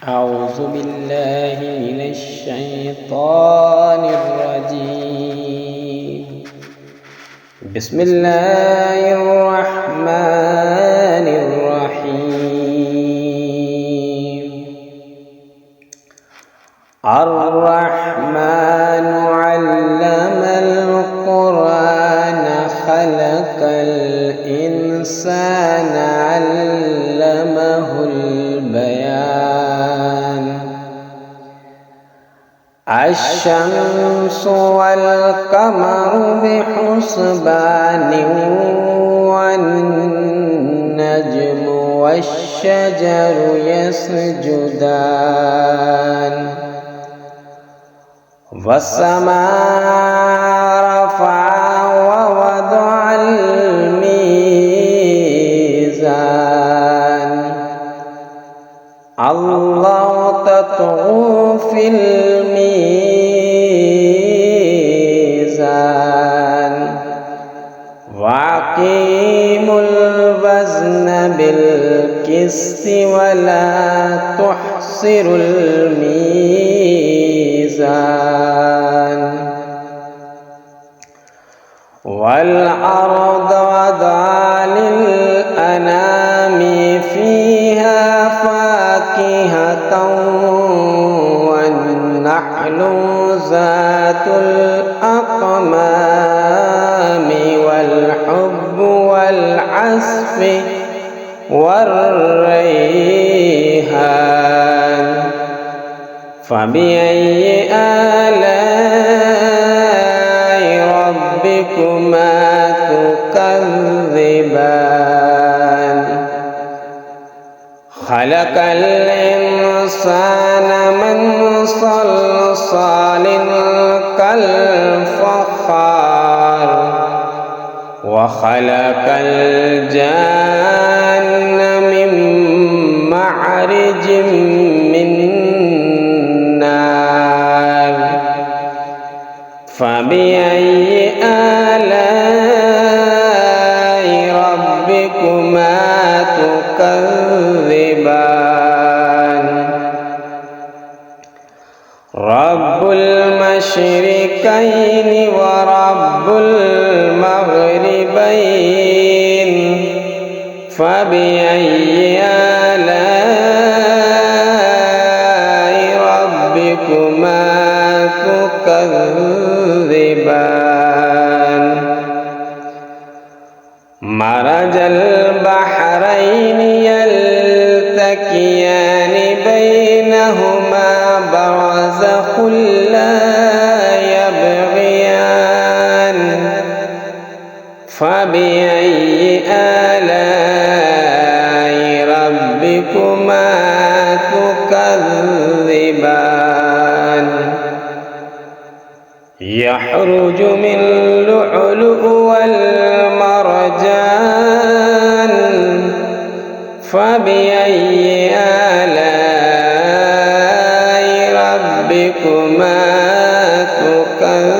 أعوذ بالله من الشيطان الرجيم. بسم الله الرحمن الرحيم. الرحمن علم القرآن خلق الإنسان علمه البيان. الشمس والقمر بحسبان والنجم والشجر يسجدان. والسماء رفعها ووضع الميزان. الله تطغوا في الميزان وأقيموا الوزن بالقسط ولا تخسروا الميزان. والأرض وضعها للأنام فيها فاكهة والنخل ذات الأكمام والحب والعصف والريحان. فبأي آلاء ربكما تكذبان. خلق الإنسان من صلصال كالفخار وخلق الجان من معرج من نار. فبأي آلاء ربكما تكذبان. رب المشرقين ورب المغربين. فبأي آلاء ربكما تكذبان. مرج البحرين يلتقيان بينهما برزخ لا يبغيان. فبأي آلاء ربكما تكذبان. يخرج من اللؤلؤ والمرجان. فبأي آلاء ربكما تكذبان.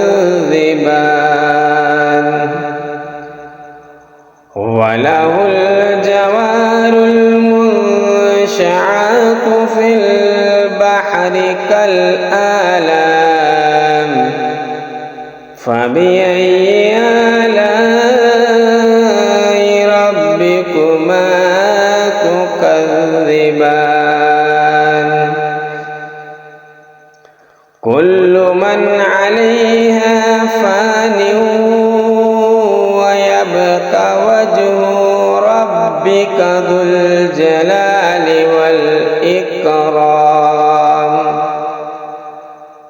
وله الجوار المنشآت في البحر كالأعلام. فبأي آلاء ربكما تكذبان. كل من عليها فان ويبقى وجه ربك ذو الجلال والإكرام.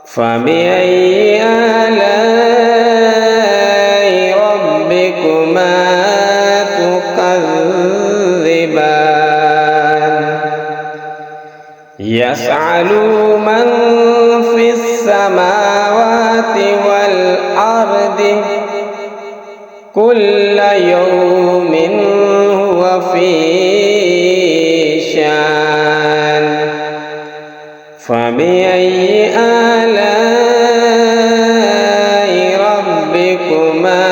فبأي آلاء ربكما تكذبان. يسأل من في السماوات والأرض كل يوم هو في شان. فبأي آلاء ربكما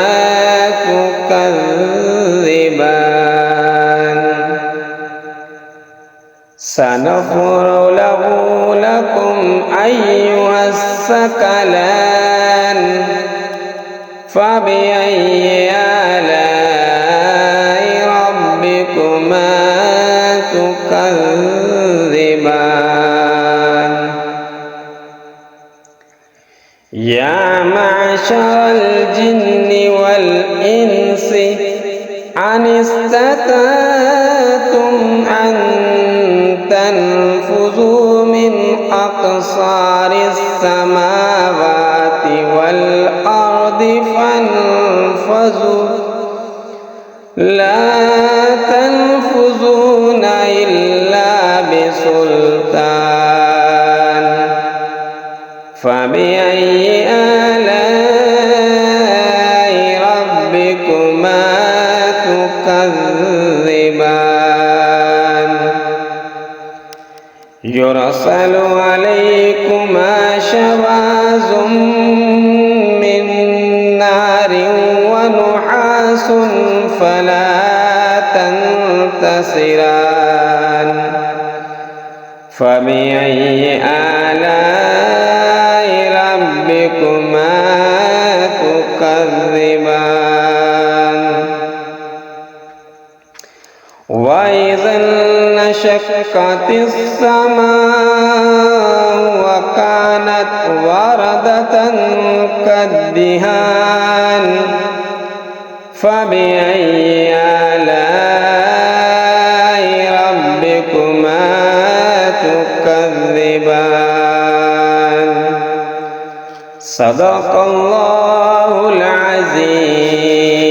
تكذبان. سنفرغ له أيها الثقلان فبأي آلاء ربكما تكذبان يا معشر الجن والإنس أن استطعتم أن تنفذوا من أقصار السماوات والأرض فانفذوا لا تنفذون إلا بسلطان فبأي آلاء ربكما تكذبان يرسل عليكما شواظ من نار ونحاس فلا تنتصران فبأي آلاء ربكما تكذبان وإذا انشقت السماء وكانت وردة كالدهان فبأي آلاء ربكما تكذبان صدق الله العظيم